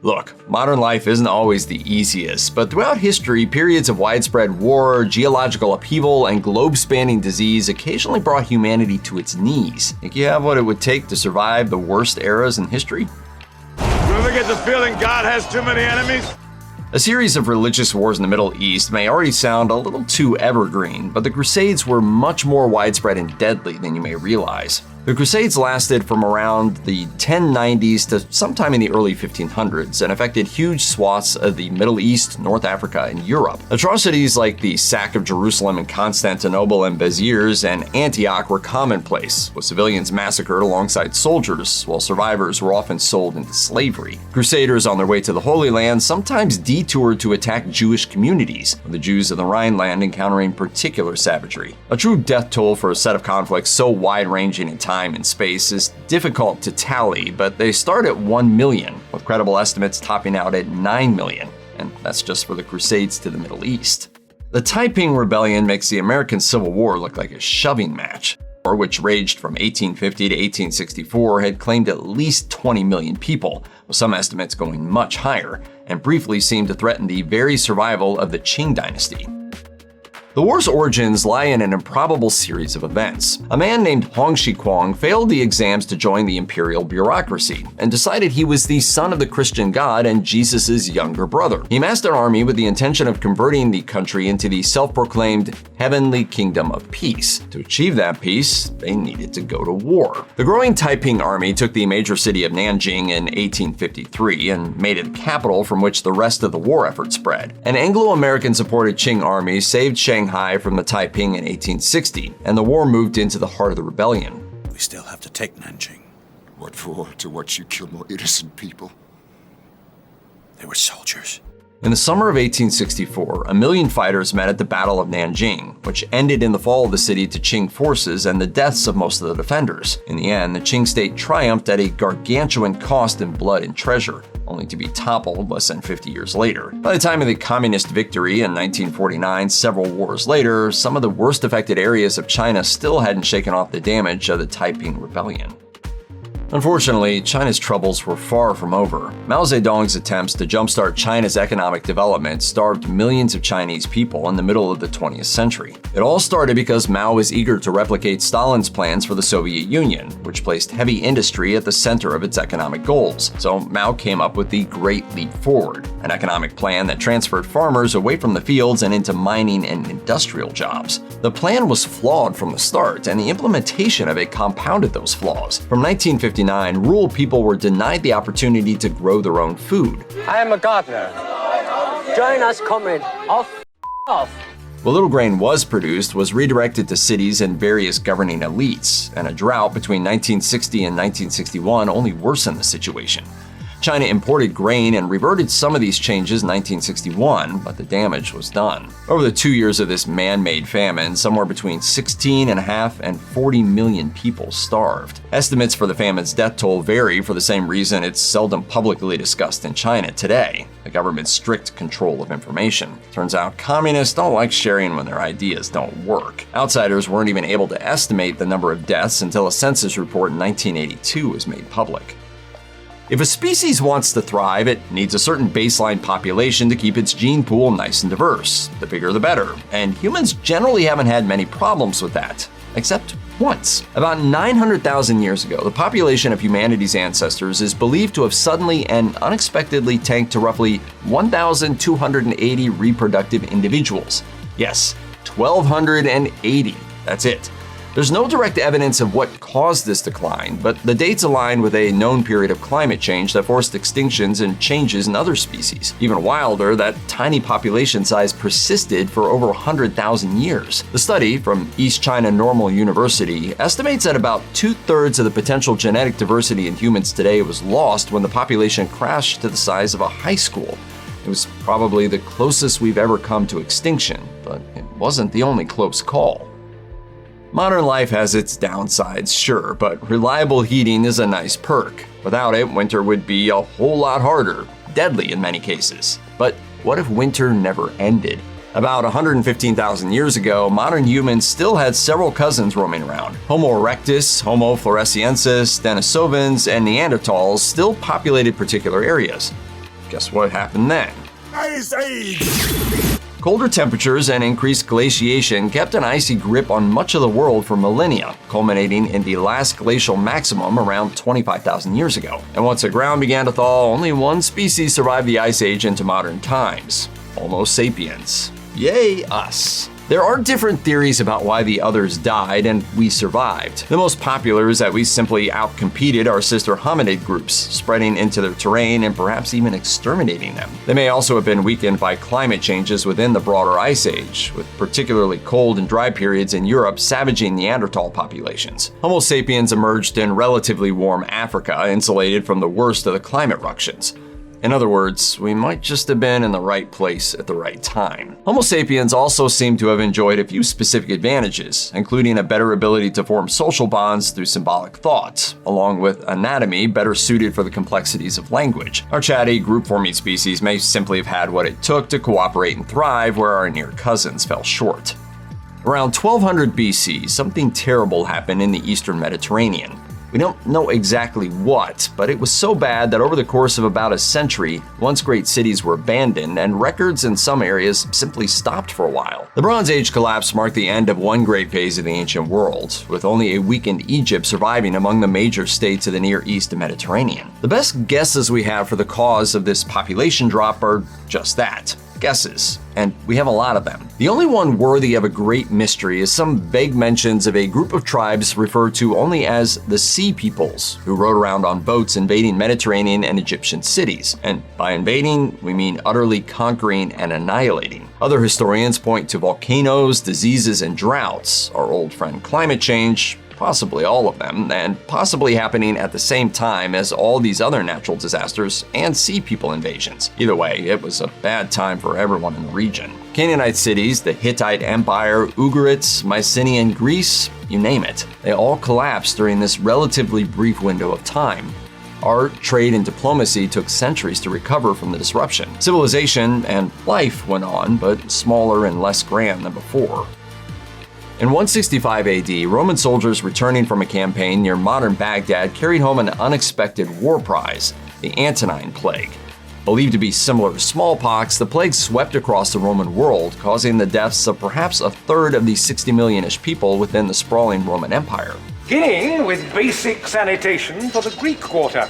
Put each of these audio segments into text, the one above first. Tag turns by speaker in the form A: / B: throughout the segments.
A: Look, modern life isn't always the easiest, but throughout history, periods of widespread war, geological upheaval, and globe-spanning disease occasionally brought humanity to its knees. Think you have what it would take to survive the worst eras in history?
B: You ever get the feeling God has too many enemies?
A: A series of religious wars in the Middle East may already sound a little too evergreen, but the Crusades were much more widespread and deadly than you may realize. The Crusades lasted from around the 1090s to sometime in the early 1500s and affected huge swaths of the Middle East, North Africa, and Europe. Atrocities like the sack of Jerusalem and Constantinople and Béziers and Antioch were commonplace, with civilians massacred alongside soldiers, while survivors were often sold into slavery. Crusaders on their way to the Holy Land sometimes detoured to attack Jewish communities, with the Jews of the Rhineland encountering particular savagery. A true death toll for a set of conflicts so wide-ranging in time and space is difficult to tally, but they start at 1 million, with credible estimates topping out at 9 million, and that's just for the Crusades to the Middle East. The Taiping Rebellion makes the American Civil War look like a shoving match. The war, which raged from 1850 to 1864, had claimed at least 20 million people, with some estimates going much higher, and briefly seemed to threaten the very survival of the Qing dynasty. The war's origins lie in an improbable series of events. A man named Hong Xiquang failed the exams to join the imperial bureaucracy and decided he was the son of the Christian god and Jesus' younger brother. He amassed an army with the intention of converting the country into the self-proclaimed Heavenly Kingdom of Peace. To achieve that peace, they needed to go to war. The growing Taiping army took the major city of Nanjing in 1853 and made it the capital from which the rest of the war effort spread. An Anglo-American-supported Qing army saved Shanghai from the Taiping in 1860, and the war moved into the heart of the rebellion.
C: We still have to take Nanjing.
D: What for? To watch you kill more innocent people?
C: They were soldiers.
A: In the summer of 1864, 1 million fighters met at the Battle of Nanjing, which ended in the fall of the city to Qing forces and the deaths of most of the defenders. In the end, the Qing state triumphed at a gargantuan cost in blood and treasure, only to be toppled less than 50 years later. By the time of the communist victory in 1949, several wars later, some of the worst affected areas of China still hadn't shaken off the damage of the Taiping Rebellion. Unfortunately, China's troubles were far from over. Mao Zedong's attempts to jumpstart China's economic development starved millions of Chinese people in the middle of the 20th century. It all started because Mao was eager to replicate Stalin's plans for the Soviet Union, which placed heavy industry at the center of its economic goals. So Mao came up with the Great Leap Forward, an economic plan that transferred farmers away from the fields and into mining and industrial jobs. The plan was flawed from the start, and the implementation of it compounded those flaws. From 1959, rural people were denied the opportunity to grow their own food.
E: I am a gardener. Join us, comrade. Off.
A: What little grain was produced was redirected to cities and various governing elites, and a drought between 1960 and 1961 only worsened the situation. China imported grain and reverted some of these changes in 1961, but the damage was done. Over the 2 years of this man-made famine, somewhere between 16.5 and 40 million people starved. Estimates for the famine's death toll vary for the same reason it's seldom publicly discussed in China today: the government's strict control of information. Turns out communists don't like sharing when their ideas don't work. Outsiders weren't even able to estimate the number of deaths until a census report in 1982 was made public. If a species wants to thrive, it needs a certain baseline population to keep its gene pool nice and diverse. The bigger the better, and humans generally haven't had many problems with that, except once. About 900,000 years ago, the population of humanity's ancestors is believed to have suddenly and unexpectedly tanked to roughly 1,280 reproductive individuals. Yes, 1,280, that's it. There's no direct evidence of what caused this decline, but the dates align with a known period of climate change that forced extinctions and changes in other species. Even wilder, that tiny population size persisted for over 100,000 years. The study from East China Normal University estimates that about 2/3 of the potential genetic diversity in humans today was lost when the population crashed to the size of a high school. It was probably the closest we've ever come to extinction, but it wasn't the only close call. Modern life has its downsides, sure, but reliable heating is a nice perk. Without it, winter would be a whole lot harder, deadly in many cases. But what if winter never ended? About 115,000 years ago, modern humans still had several cousins roaming around. Homo erectus, Homo floresiensis, Denisovans, and Neanderthals still populated particular areas. Guess what happened then?
C: Ice Age!
A: Colder temperatures and increased glaciation kept an icy grip on much of the world for millennia, culminating in the last glacial maximum around 25,000 years ago. And once the ground began to thaw, only one species survived the Ice Age into modern times: Homo sapiens. Yay, us! There are different theories about why the others died and we survived. The most popular is that we simply outcompeted our sister hominid groups, spreading into their terrain and perhaps even exterminating them. They may also have been weakened by climate changes within the broader Ice Age, with particularly cold and dry periods in Europe savaging Neanderthal populations. Homo sapiens emerged in relatively warm Africa, insulated from the worst of the climate ructions. In other words, we might just have been in the right place at the right time. Homo sapiens also seem to have enjoyed a few specific advantages, including a better ability to form social bonds through symbolic thought, along with anatomy better suited for the complexities of language. Our chatty, group-forming species may simply have had what it took to cooperate and thrive where our near cousins fell short. Around 1200 BC, something terrible happened in the eastern Mediterranean. We don't know exactly what, but it was so bad that over the course of about a century, once great cities were abandoned and records in some areas simply stopped for a while. The Bronze Age collapse marked the end of one great phase of the ancient world, with only a weakened Egypt surviving among the major states of the Near East and Mediterranean. The best guesses we have for the cause of this population drop are just that. Guesses, and we have a lot of them. The only one worthy of a great mystery is some vague mentions of a group of tribes referred to only as the Sea Peoples, who rode around on boats invading Mediterranean and Egyptian cities. And by invading, we mean utterly conquering and annihilating. Other historians point to volcanoes, diseases, and droughts, our old friend climate change, possibly all of them, and possibly happening at the same time as all these other natural disasters and sea people invasions. Either way, it was a bad time for everyone in the region. Canaanite cities, the Hittite Empire, Ugarites, Mycenaean Greece, you name it. They all collapsed during this relatively brief window of time. Art, trade, and diplomacy took centuries to recover from the disruption. Civilization and life went on, but smaller and less grand than before. In 165 AD, Roman soldiers returning from a campaign near modern Baghdad carried home an unexpected war prize, the Antonine Plague. Believed to be similar to smallpox, the plague swept across the Roman world, causing the deaths of perhaps a third of the 60 million-ish people within the sprawling Roman Empire.
F: Beginning with basic sanitation for the Greek quarter,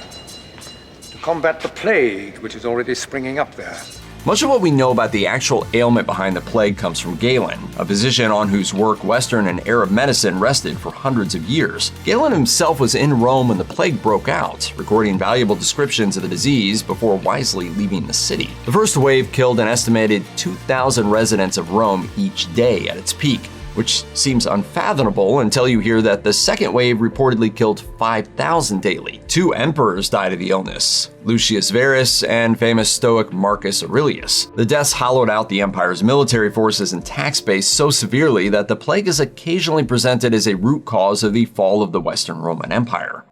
F: to combat the plague which is already springing up there.
A: Much of what we know about the actual ailment behind the plague comes from Galen, a physician on whose work Western and Arab medicine rested for hundreds of years. Galen himself was in Rome when the plague broke out, recording valuable descriptions of the disease before wisely leaving the city. The first wave killed an estimated 2,000 residents of Rome each day at its peak, which seems unfathomable until you hear that the second wave reportedly killed 5,000 daily. 2 emperors died of the illness, Lucius Verus and famous Stoic Marcus Aurelius. The deaths hollowed out the empire's military forces and tax base so severely that the plague is occasionally presented as a root cause of the fall of the Western Roman Empire.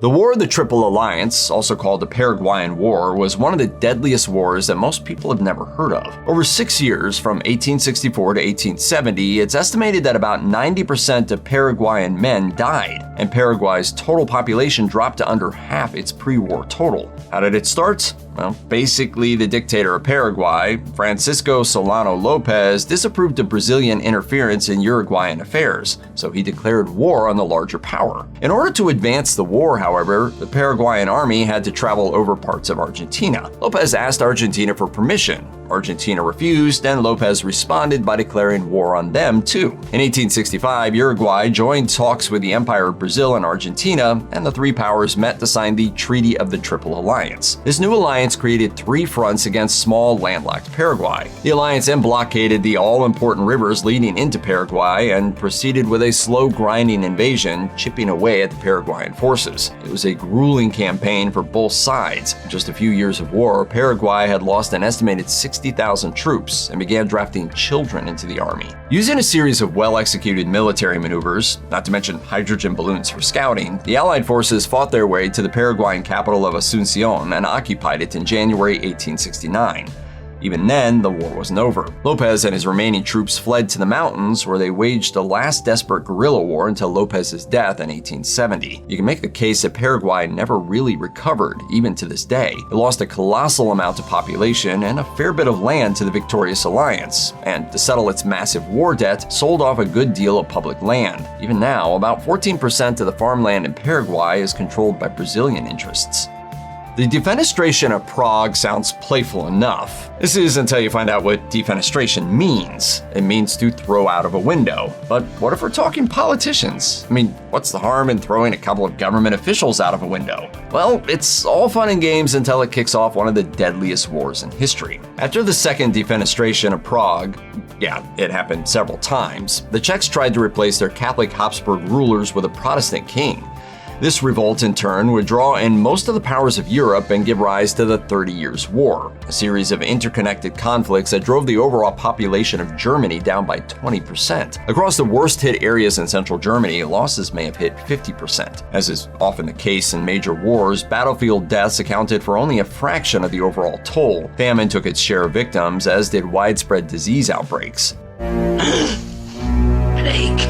A: The War of the Triple Alliance, also called the Paraguayan War, was one of the deadliest wars that most people have never heard of. Over 6 years, from 1864 to 1870, it's estimated that about 90% of Paraguayan men died, and Paraguay's total population dropped to under half its pre-war total. How did it start? Well, basically, the dictator of Paraguay, Francisco Solano Lopez, disapproved of Brazilian interference in Uruguayan affairs, so he declared war on the larger power. In order to advance the war, however, the Paraguayan army had to travel over parts of Argentina. Lopez asked Argentina for permission. Argentina refused, and Lopez responded by declaring war on them too. In 1865, Uruguay joined talks with the Empire of Brazil and Argentina, and the three powers met to sign the Treaty of the Triple Alliance. This new alliance created 3 fronts against small, landlocked Paraguay. The alliance then blockaded the all-important rivers leading into Paraguay and proceeded with a slow, grinding invasion, chipping away at the Paraguayan forces. It was a grueling campaign for both sides. In just a few years of war, Paraguay had lost an estimated 60,000 troops and began drafting children into the army. Using a series of well-executed military maneuvers, not to mention hydrogen balloons for scouting, the Allied forces fought their way to the Paraguayan capital of Asunción and occupied it in January 1869. Even then, the war wasn't over. Lopez and his remaining troops fled to the mountains, where they waged a last desperate guerrilla war until Lopez's death in 1870. You can make the case that Paraguay never really recovered, even to this day. It lost a colossal amount of population and a fair bit of land to the victorious alliance, and to settle its massive war debt, sold off a good deal of public land. Even now, about 14% of the farmland in Paraguay is controlled by Brazilian interests. The defenestration of Prague sounds playful enough. This is until you find out what defenestration means. It means to throw out of a window. But what if we're talking politicians? I mean, what's the harm in throwing a couple of government officials out of a window? Well, it's all fun and games until it kicks off one of the deadliest wars in history. After the second defenestration of Prague, yeah, it happened several times, the Czechs tried to replace their Catholic Habsburg rulers with a Protestant king. This revolt, in turn, would draw in most of the powers of Europe and give rise to the 30 Years' War, a series of interconnected conflicts that drove the overall population of Germany down by 20%. Across the worst-hit areas in central Germany, losses may have hit 50%. As is often the case in major wars, battlefield deaths accounted for only a fraction of the overall toll. Famine took its share of victims, as did widespread disease outbreaks. Plague!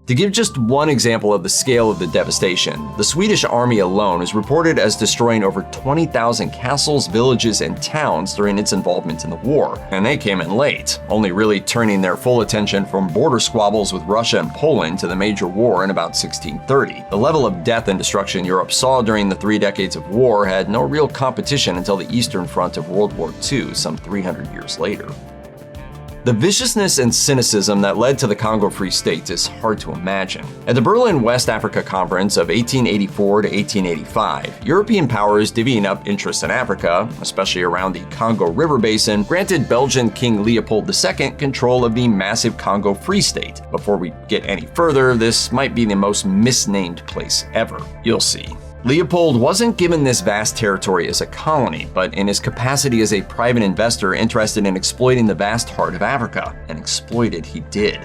A: To give just one example of the scale of the devastation, the Swedish army alone is reported as destroying over 20,000 castles, villages, and towns during its involvement in the war. And they came in late, only really turning their full attention from border squabbles with Russia and Poland to the major war in about 1630. The level of death and destruction Europe saw during the 3 decades of war had no real competition until the Eastern Front of World War II, some 300 years later. The viciousness and cynicism that led to the Congo Free State is hard to imagine. At the Berlin West Africa Conference of 1884 to 1885, European powers divvying up interests in Africa, especially around the Congo River Basin, granted Belgian King Leopold II control of the massive Congo Free State. Before we get any further, this might be the most misnamed place ever. You'll see. Leopold wasn't given this vast territory as a colony, but in his capacity as a private investor interested in exploiting the vast heart of Africa, and exploited he did.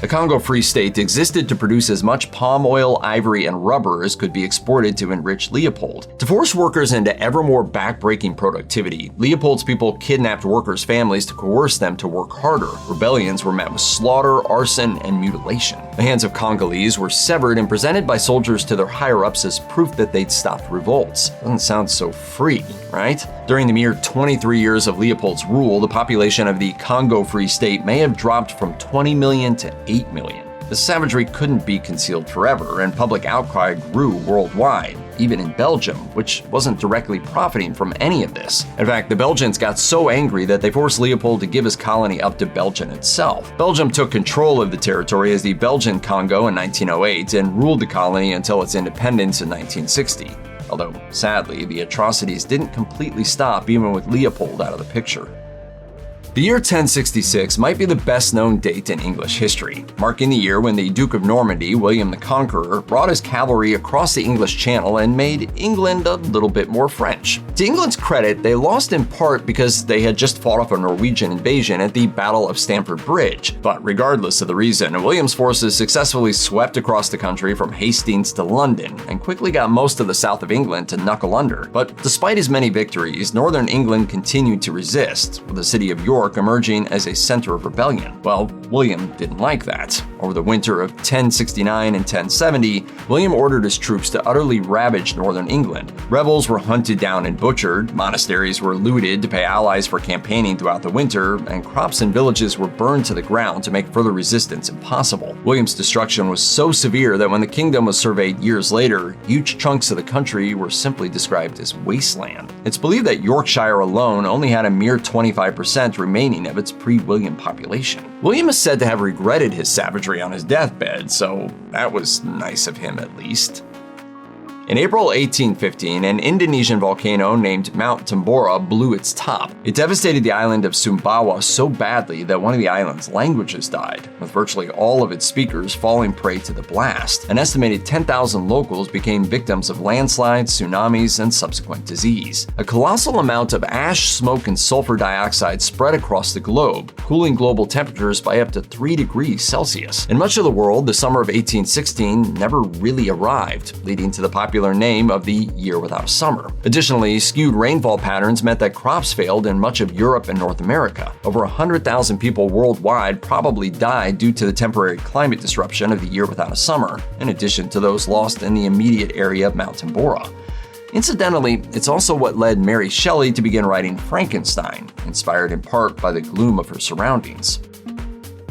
A: The Congo Free State existed to produce as much palm oil, ivory, and rubber as could be exported to enrich Leopold. To force workers into ever more back-breaking productivity, Leopold's people kidnapped workers' families to coerce them to work harder. Rebellions were met with slaughter, arson, and mutilation. The hands of Congolese were severed and presented by soldiers to their higher-ups as proof that they'd stopped revolts. Doesn't sound so free, right? During the mere 23 years of Leopold's rule, the population of the Congo Free State may have dropped from 20 million to 8 million. The savagery couldn't be concealed forever, and public outcry grew worldwide, even in Belgium, which wasn't directly profiting from any of this. In fact, the Belgians got so angry that they forced Leopold to give his colony up to Belgium itself. Belgium took control of the territory as the Belgian Congo in 1908 and ruled the colony until its independence in 1960. Although, sadly, the atrocities didn't completely stop even with Leopold out of the picture. The year 1066 might be the best-known date in English history, marking the year when the Duke of Normandy, William the Conqueror, brought his cavalry across the English Channel and made England a little bit more French. To England's credit, they lost in part because they had just fought off a Norwegian invasion at the Battle of Stamford Bridge. But regardless of the reason, William's forces successfully swept across the country from Hastings to London and quickly got most of the south of England to knuckle under. But despite his many victories, northern England continued to resist, with the city of York emerging as a center of rebellion. Well, William didn't like that. Over the winter of 1069 and 1070, William ordered his troops to utterly ravage northern England. Rebels were hunted down and butchered, monasteries were looted to pay allies for campaigning throughout the winter, and crops and villages were burned to the ground to make further resistance impossible. William's destruction was so severe that when the kingdom was surveyed years later, huge chunks of the country were simply described as wasteland. It's believed that Yorkshire alone only had a mere 25% remaining of its pre-William population. William is said to have regretted his savagery on his deathbed, so that was nice of him at least. In April 1815, an Indonesian volcano named Mount Tambora blew its top. It devastated the island of Sumbawa so badly that one of the island's languages died, with virtually all of its speakers falling prey to the blast. An estimated 10,000 locals became victims of landslides, tsunamis, and subsequent disease. A colossal amount of ash, smoke, and sulfur dioxide spread across the globe, cooling global temperatures by up to 3 degrees Celsius. In much of the world, the summer of 1816 never really arrived, leading to the population popular name of the year without a summer. Additionally, skewed rainfall patterns meant that crops failed in much of Europe and North America. Over 100,000 people worldwide probably died due to the temporary climate disruption of the year without a summer, in addition to those lost in the immediate area of Mount Tambora. Incidentally, it's also what led Mary Shelley to begin writing Frankenstein, inspired in part by the gloom of her surroundings.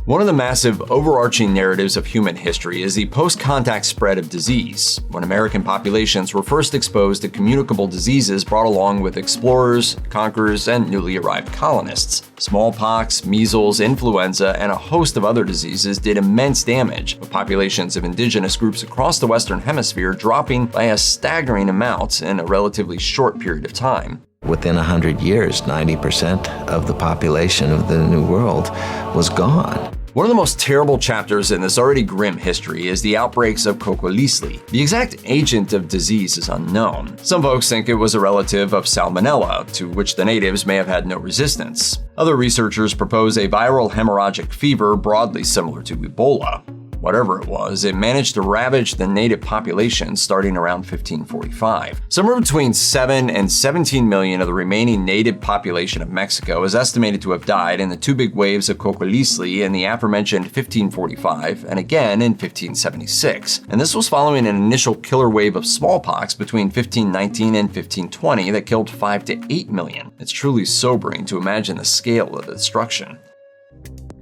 A: One of the massive overarching narratives of human history is the post-contact spread of disease, when American populations were first exposed to communicable diseases brought along with explorers, conquerors, and newly arrived colonists. Smallpox, measles, influenza, and a host of other diseases did immense damage, with populations of indigenous groups across the Western Hemisphere dropping by a staggering amount in a relatively short period of time.
G: Within 100 years, 90% of the population of the New World was gone.
A: One of the most terrible chapters in this already grim history is the outbreaks of Cocoliztli. The exact agent of disease is unknown. Some folks think it was a relative of Salmonella, to which the natives may have had no resistance. Other researchers propose a viral hemorrhagic fever broadly similar to Ebola. Whatever it was, it managed to ravage the native population starting around 1545. Somewhere between 7 and 17 million of the remaining native population of Mexico is estimated to have died in the two big waves of Cocoliztli in the aforementioned 1545 and again in 1576. And this was following an initial killer wave of smallpox between 1519 and 1520 that killed 5 to 8 million. It's truly sobering to imagine the scale of the destruction.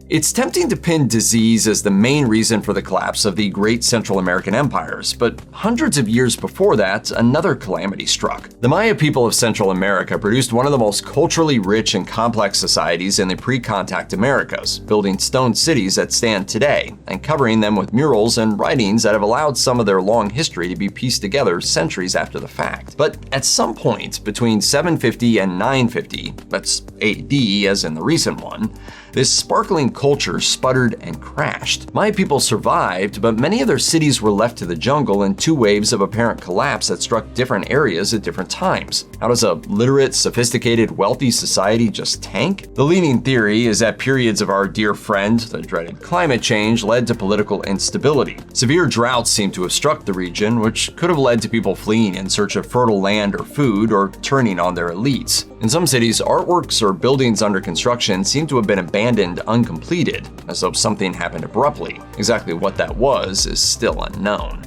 A: It's tempting to pin disease as the main reason for the collapse of the great Central American empires, but hundreds of years before that, another calamity struck. The Maya people of Central America produced one of the most culturally rich and complex societies in the pre-contact Americas, building stone cities that stand today, and covering them with murals and writings that have allowed some of their long history to be pieced together centuries after the fact. But at some point between 750 and 950, that's AD as in the recent one, this sparkling culture sputtered and crashed. Maya people survived, but many of their cities were left to the jungle in two waves of apparent collapse that struck different areas at different times. How does a literate, sophisticated, wealthy society just tank? The leading theory is that periods of our dear friend, the dreaded climate change, led to political instability. Severe droughts seem to have struck the region, which could have led to people fleeing in search of fertile land or food, or turning on their elites. In some cities, artworks or buildings under construction seem to have been abandoned uncompleted, as though something happened abruptly. Exactly what that was is still unknown.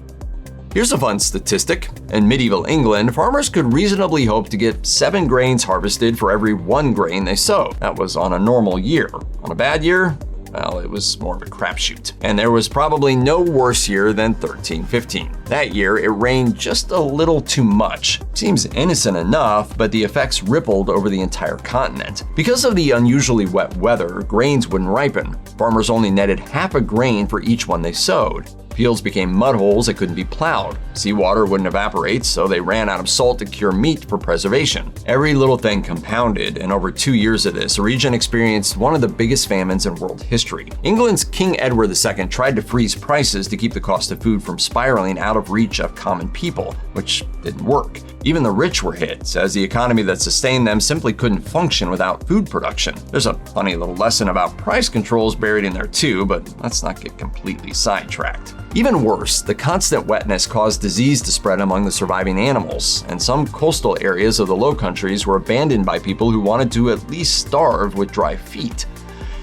A: Here's a fun statistic. In medieval England, farmers could reasonably hope to get 7 grains harvested for every 1 grain they sow. That was on a normal year. On a bad year, well, it was more of a crapshoot. And there was probably no worse year than 1315. That year, it rained just a little too much. Seems innocent enough, but the effects rippled over the entire continent. Because of the unusually wet weather, grains wouldn't ripen. Farmers only netted half a grain for each one they sowed. Fields became mud holes that couldn't be plowed. Seawater wouldn't evaporate, so they ran out of salt to cure meat for preservation. Every little thing compounded, and over 2 years of this, the region experienced one of the biggest famines in world history. England's King Edward II tried to freeze prices to keep the cost of food from spiraling out of reach of common people, which didn't work. Even the rich were hit, as the economy that sustained them simply couldn't function without food production. There's a funny little lesson about price controls buried in there too, but let's not get completely sidetracked. Even worse, the constant wetness caused disease to spread among the surviving animals, and some coastal areas of the Low Countries were abandoned by people who wanted to at least starve with dry feet.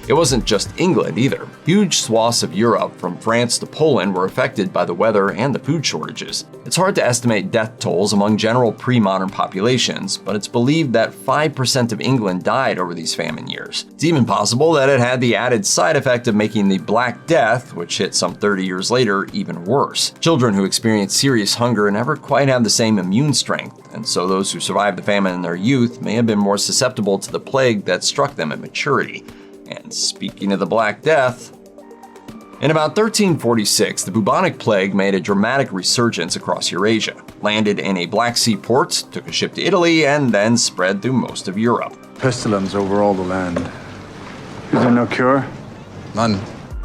A: It wasn't just England either. Huge swaths of Europe, from France to Poland, were affected by the weather and the food shortages. It's hard to estimate death tolls among general pre-modern populations, but it's believed that 5% of England died over these famine years. It's even possible that it had the added side effect of making the Black Death, which hit some 30 years later, even worse. Children who experience serious hunger never quite have the same immune strength, and so those who survived the famine in their youth may have been more susceptible to the plague that struck them at maturity. And speaking of the Black Death, in about 1346, the bubonic plague made a dramatic resurgence across Eurasia, landed in a Black Sea port, took a ship to Italy, and then spread through most of Europe.
H: Pestilence over all the land. Is there no cure?
C: None.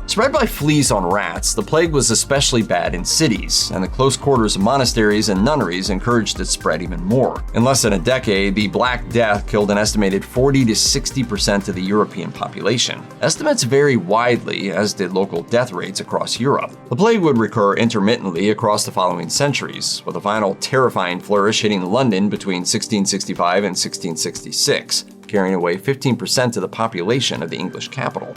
A: Spread by fleas on rats, the plague was especially bad in cities, and the close quarters of monasteries and nunneries encouraged its spread even more. In less than a decade, the Black Death killed an estimated 40 to 60% of the European population. Estimates vary widely, as did local death rates across Europe. The plague would recur intermittently across the following centuries, with a final terrifying flourish hitting London between 1665 and 1666, carrying away 15% of the population of the English capital.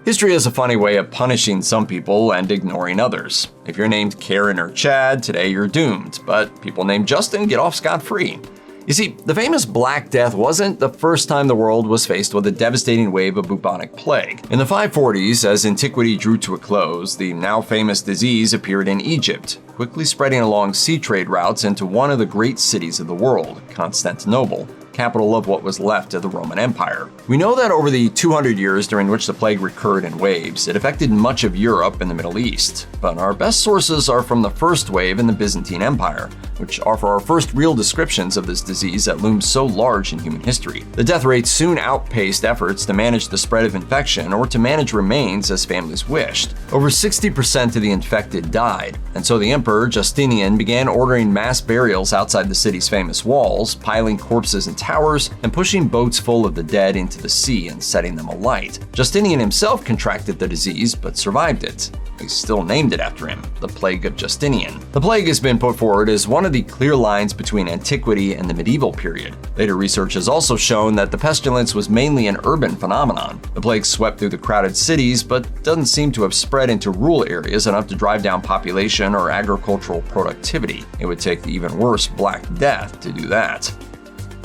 A: History is a funny way of punishing some people and ignoring others. If you're named Karen or Chad, today you're doomed, but people named Justin get off scot-free. You see, the famous Black Death wasn't the first time the world was faced with a devastating wave of bubonic plague. In the 540s, as antiquity drew to a close, the now famous disease appeared in Egypt, quickly spreading along sea trade routes into one of the great cities of the world, Constantinople, capital of what was left of the Roman Empire. We know that over the 200 years during which the plague recurred in waves, it affected much of Europe and the Middle East. But our best sources are from the first wave in the Byzantine Empire, which offer our first real descriptions of this disease that looms so large in human history. The death rate soon outpaced efforts to manage the spread of infection or to manage remains as families wished. Over 60% of the infected died, and so the Emperor Justinian began ordering mass burials outside the city's famous walls, piling corpses in towers, and pushing boats full of the dead into the sea and setting them alight. Justinian himself contracted the disease but survived it. He still named it after him, the Plague of Justinian. The plague has been put forward as one of the clear lines between antiquity and the medieval period. Later research has also shown that the pestilence was mainly an urban phenomenon. The plague swept through the crowded cities, but doesn't seem to have spread into rural areas enough to drive down population or agricultural productivity. It would take the even worse Black Death to do that.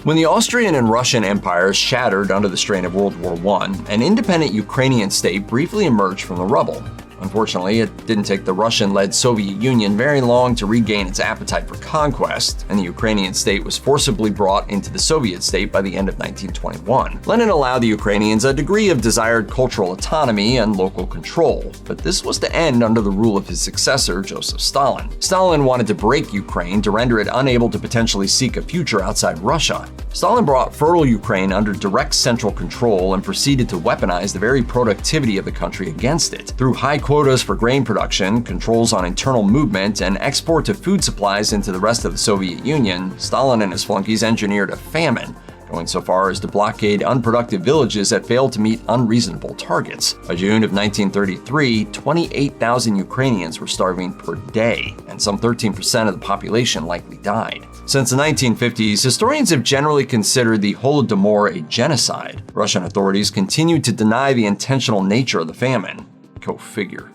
A: When the Austrian and Russian empires shattered under the strain of World War I, an independent Ukrainian state briefly emerged from the rubble. Unfortunately, it didn't take the Russian-led Soviet Union very long to regain its appetite for conquest, and the Ukrainian state was forcibly brought into the Soviet state by the end of 1921. Lenin allowed the Ukrainians a degree of desired cultural autonomy and local control, but this was to end under the rule of his successor, Joseph Stalin. Stalin wanted to break Ukraine to render it unable to potentially seek a future outside Russia. Stalin brought fertile Ukraine under direct central control and proceeded to weaponize the very productivity of the country against it. Through high quotas for grain production, controls on internal movement, and export of food supplies into the rest of the Soviet Union, Stalin and his flunkies engineered a famine, going so far as to blockade unproductive villages that failed to meet unreasonable targets. By June of 1933, 28,000 Ukrainians were starving per day, and some 13% of the population likely died. Since the 1950s, historians have generally considered the Holodomor a genocide. Russian authorities continued to deny the intentional nature of the famine. Go figure.